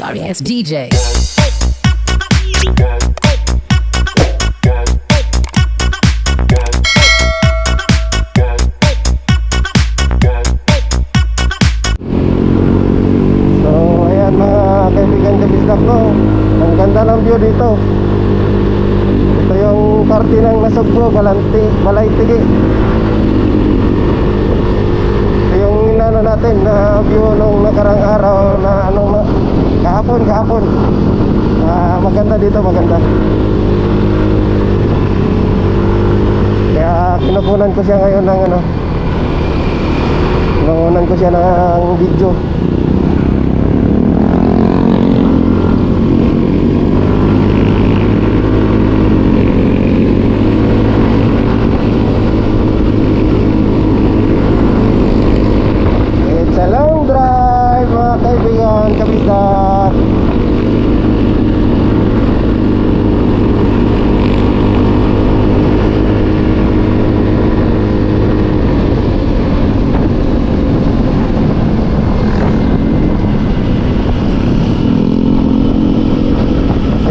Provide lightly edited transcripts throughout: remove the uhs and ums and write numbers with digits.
Sorry ass DJ. So ayan mga kaibigan kabisdak ko, ang ganda ng view dito. Ito yung parte ng Nasugbo, Balaytigi. Ito yung inano natin na view nung nakarang araw na kahapon. Maganda dito, maganda. Kaya kinukunan ko siya ngayon ng kinukunan ko siya ng video. It's a long drive mga kaibigan kabisdak.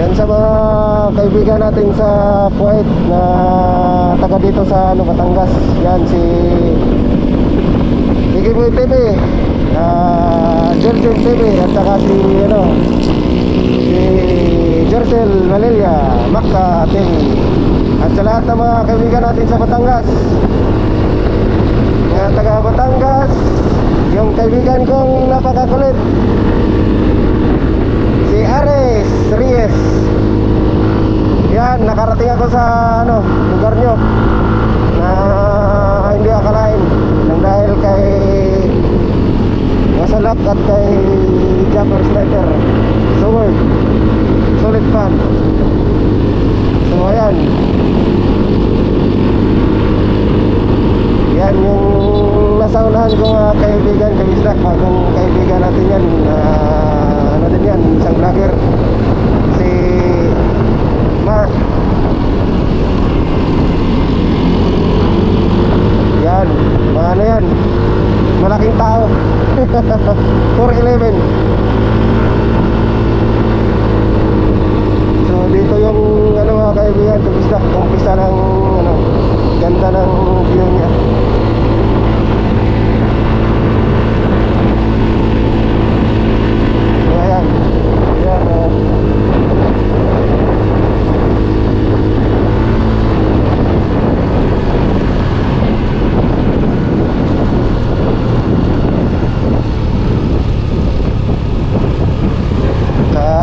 Yan sa mga kaibigan natin sa Kuwait na taga dito sa Batangas. Yan si Igiboy TV, Jerzel TV, at saka si Jerzel Valeria Makka TV. At sa lahat ng mga kaibigan natin sa Batangas, nga taga Batangas, yung kaibigan kong napakakulit, si Ares Reyes. Yan, nakarating ako sa lugar nyo na hindi akalain, nang dahil kay Masalak at kay Japper Sniper. Solid fan. So ayan, yan yung nasa unahan ko mga kaibigan kabisdak. Bagong kaibigan natin yan, ano din yan, isang vlogger, si Mark. Yan, ano yan, malaking tao. 4'11". So dito yung mga kaibigan kabisdak, umpisa ng ganda ng view niya. So ayan,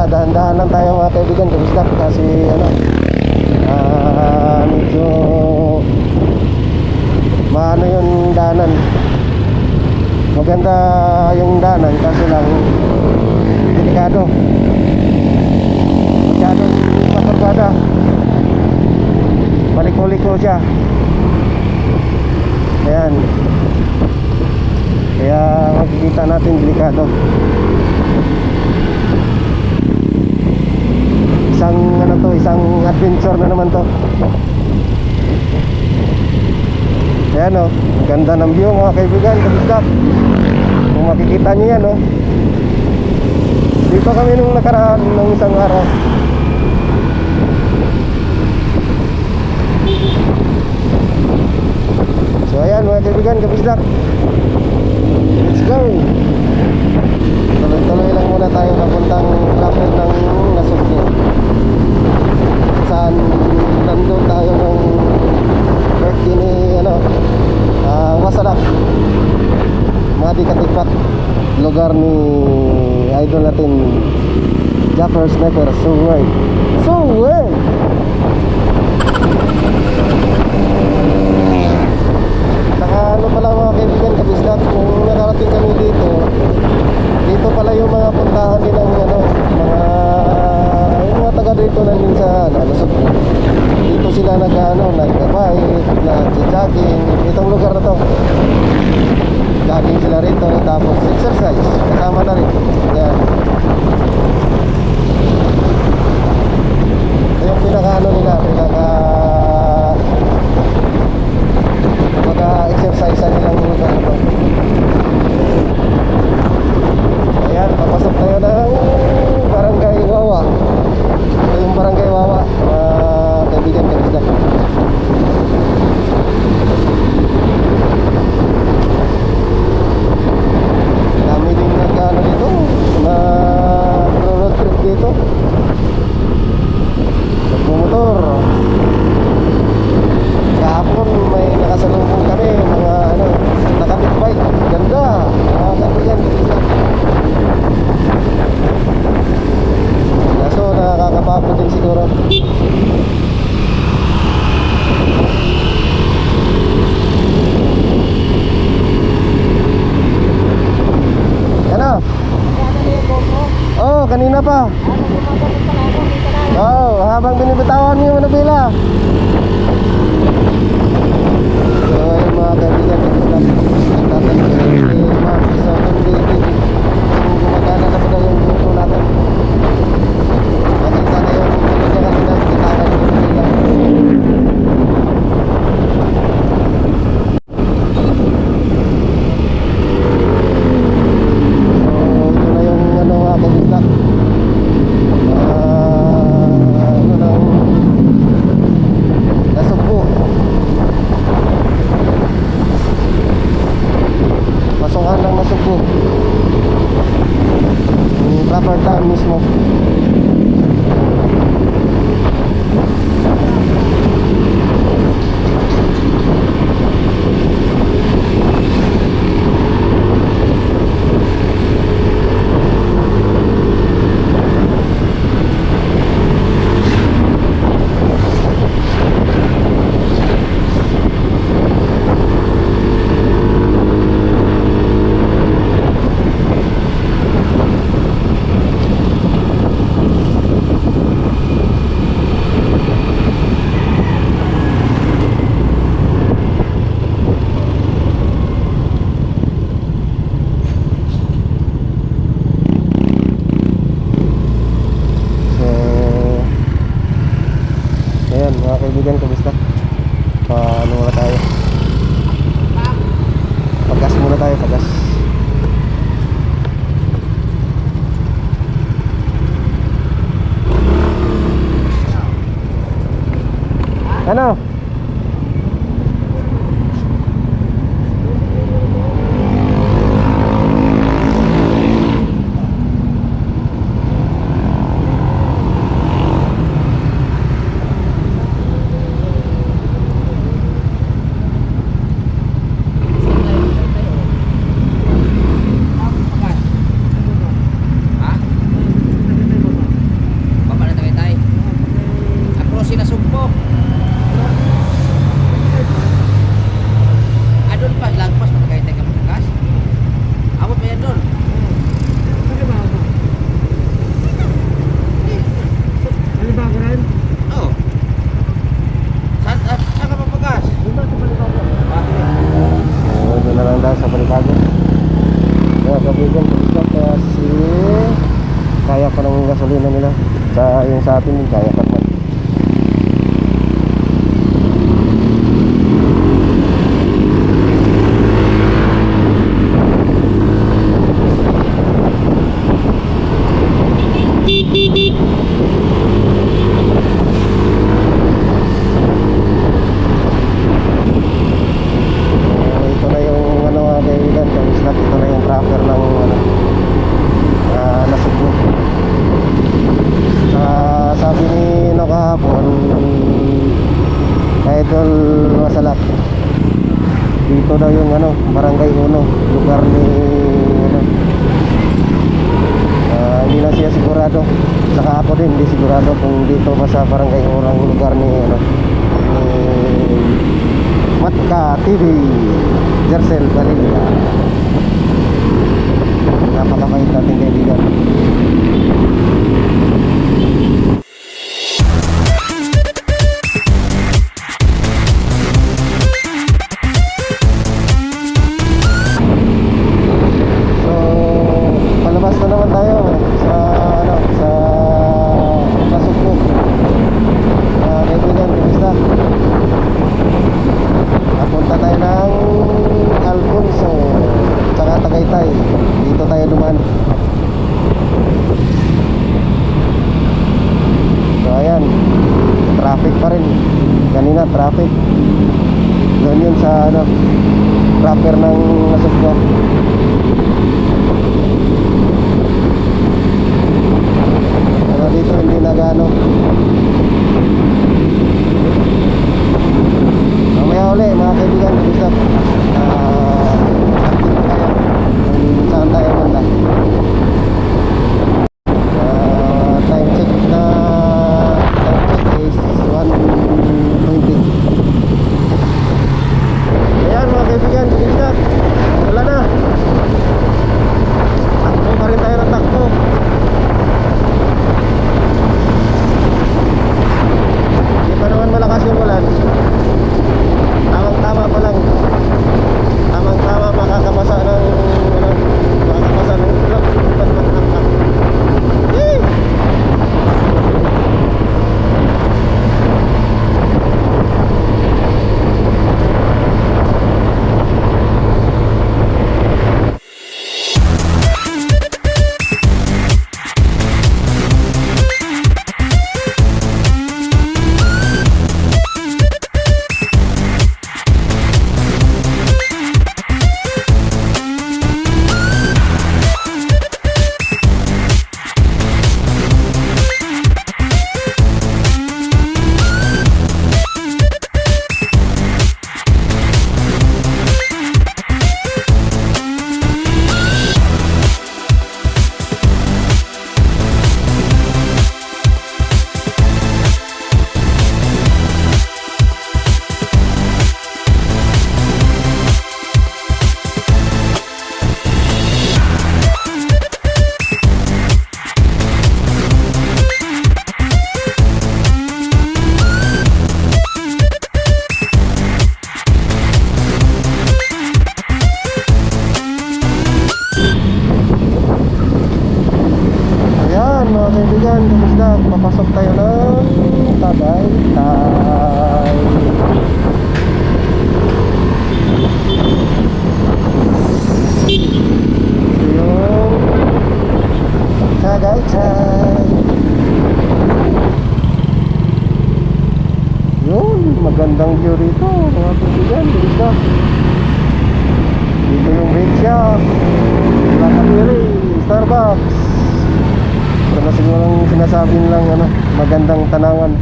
dahan-dahan lang tayo mga kaibigan kabisdak, kasi medyo maano yung daanan. Maganda yung daanan, kaso lang delikado, masyadong maturbada, maliko-liko siya. Ayan, kaya makikita natin delikado. Isang adventure na naman to. Ayan ganda ng view mga kaibigan kabisdak. Kung makikita nyo yan dito kami nung nakaraan nung isang araw. So ayan mga kaibigan kabisdak, let's go. Tuloy-tuloy lang muna tayo papuntang lapit ng Nasugbo, saan nandun tayo ng birthday ni Masalak, Madi Katipat, lugar ni idol natin Japper Sniper. Saka pala mga kaibigan kabisdak, kung nakarating kami dito pala yung mga puntahan din ng mga taga dito na din sa Nasugbo. Dito sila nag-bike, nag-jogging. Itong lugar na to, jogging sila rito, tapos exercise kasama na rin. Yan, ito yung nila, mag-exercise nilang lugar na to. Ayan, papasok tayo ng kanina pa. Oo, habang binibitawan mo yung manubila. So ayun mga kaibigan, natin mag-isa kundi kung gumagana na ba yung grupo natin. Nakita na yung kanina, bitawan yung manubila. Proper time mismo. Mga kaibigan, kamusta? Ano muna tayo? Pagas muna tayo, pagas. Ano? Kaya pa ng gasolina nila yung sa atin din kaya pa naman. Ito na yung kaibigan, ito na yung trapper ng Nasugbo. Sabi ni kahapon, Idol Masalak, dito daw yung Barangay Uno, lugar ni hindi na siya sigurado, saka ako din hindi sigurado kung dito ba sa Barangay Uno ang lugar ni Matka TV Jersel Balilla. Napakabait natin kaibigan. So palabas na naman tayo sa Nasugbo. Kaibigan, basta napunta tayo ng Alfonso tsaka Tagaytay. Dito tayo dumaan. So ayan, traffic pa rin. Kanina traffic. Doon yun sa trapper ng Nasugbo. Pero dito hindi na gaano. Mamaya uli mga kaibigan, basta saan tayo banda. Time check is 1:20. Ayan mga kaibigan, basta wala na. Takbo pa rin tayo ng takbo. kaibigan, kamusta? Papasok tayo ng Tagaytay. Ito yung Tagaytay. Yun, magandang view rito mga kaibigan, kamusta? Dito yung bake shop, Lakapiri, Starbucks. Ito na sigurong sinasabi nilang magandang tanawan.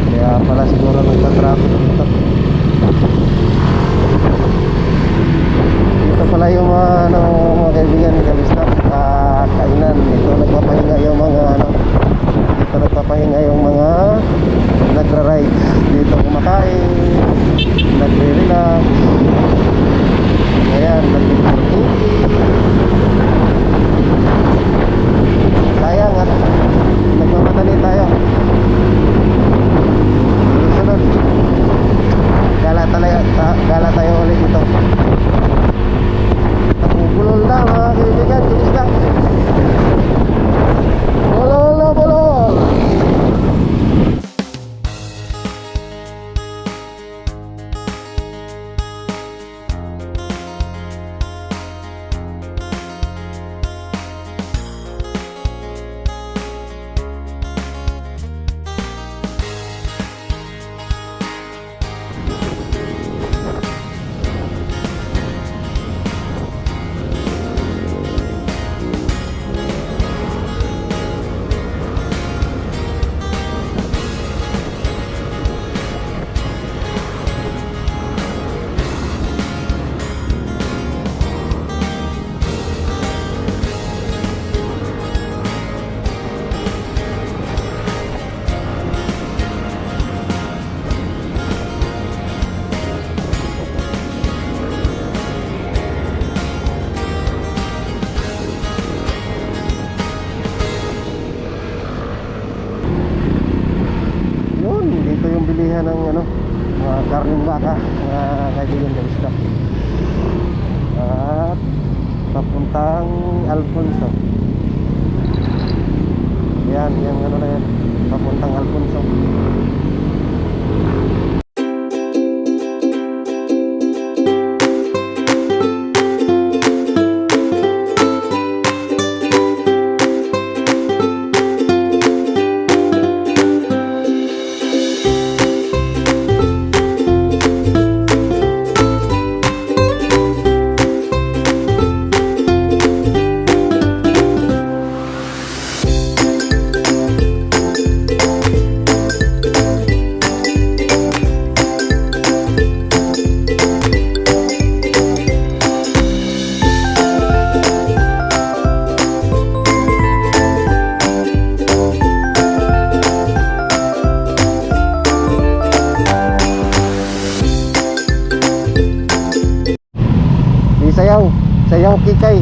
Kaya pala siguro nagka-traffic dito. Ito pala yung mga kaibigan, kamusta? Kainan. Dito nagpapahinga yung mga dito nagpapahinga yung mga nagra-ride. Dito kumakain, nagre-relax. Ayan, nagre-relax. Sayang at nagmamadali tayo. Sunod. Gala tayo ulit dito. Bulol na mga kaibigan, kinis na. Bulol na, bulol. Dito yung bilihan ng mga karning baka, mga kaibigan, kamusta? At papuntang Alfonso. Yan na yan, papuntang Alfonso. Sayaw kikay.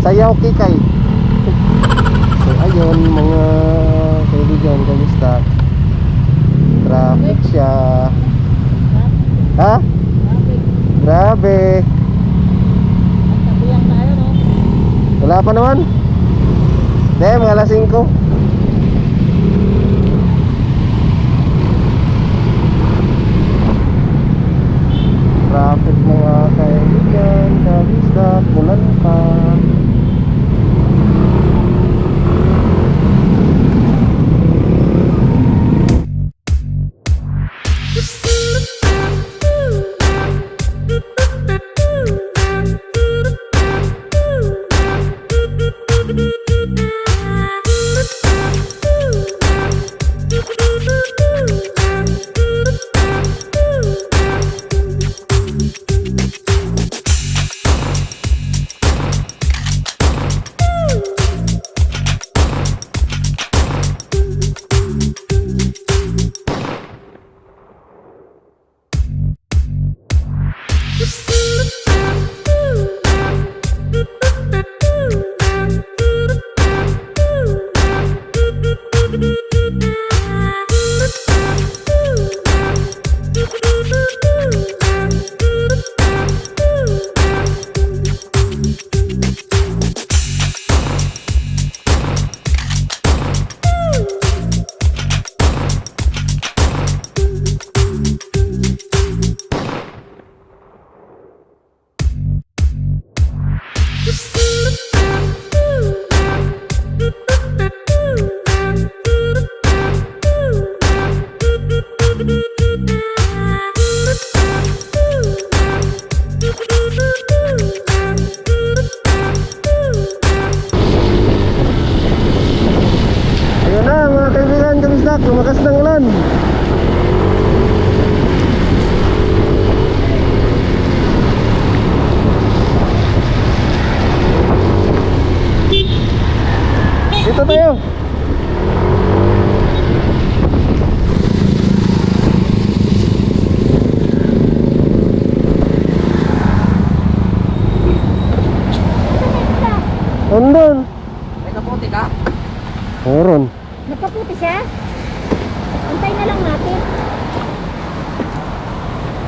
Sayaw kikay. So ayun mga kaibigan, kamusta? Traffic siya. Ha? Grabe. Wala pa naman. Hindi, mga alas 5. Traffic mga kaibigan, kamusta? Pulan pa.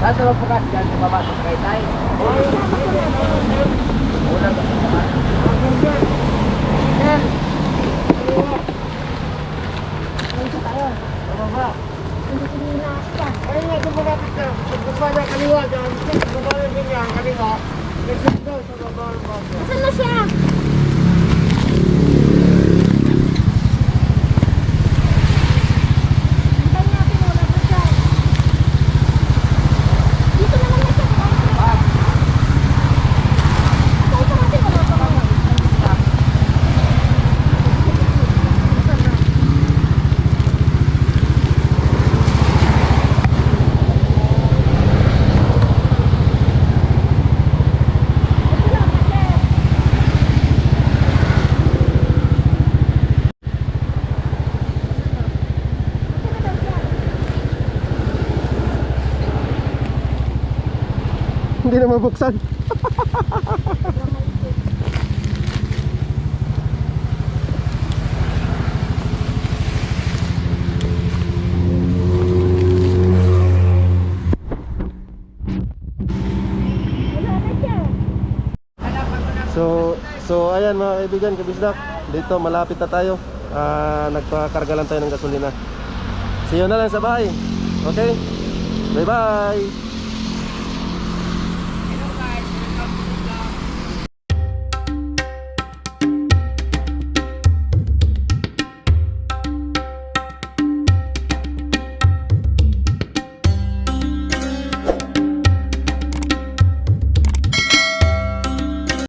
Saan sa bukas dyan sa baba sa Tagaytay? Ulang ba sa baba? Ayun nga, doon malapit ka. Sa baba niya kaliwa dyan. Sa baba niya kaliwa. Nagsit daw sa baba ng baba. Saan na siya? Antayin natin, wala pa siya. Dito naman na siya. Antayin pa natin, wala pa kami. Hindi na mabuksan. So ayan mga kaibigan, kabisdak, dito malapit na tayo. Nagpakarga lang tayo ng gasolina. See you na lang sa bahay. Okay? Bye bye.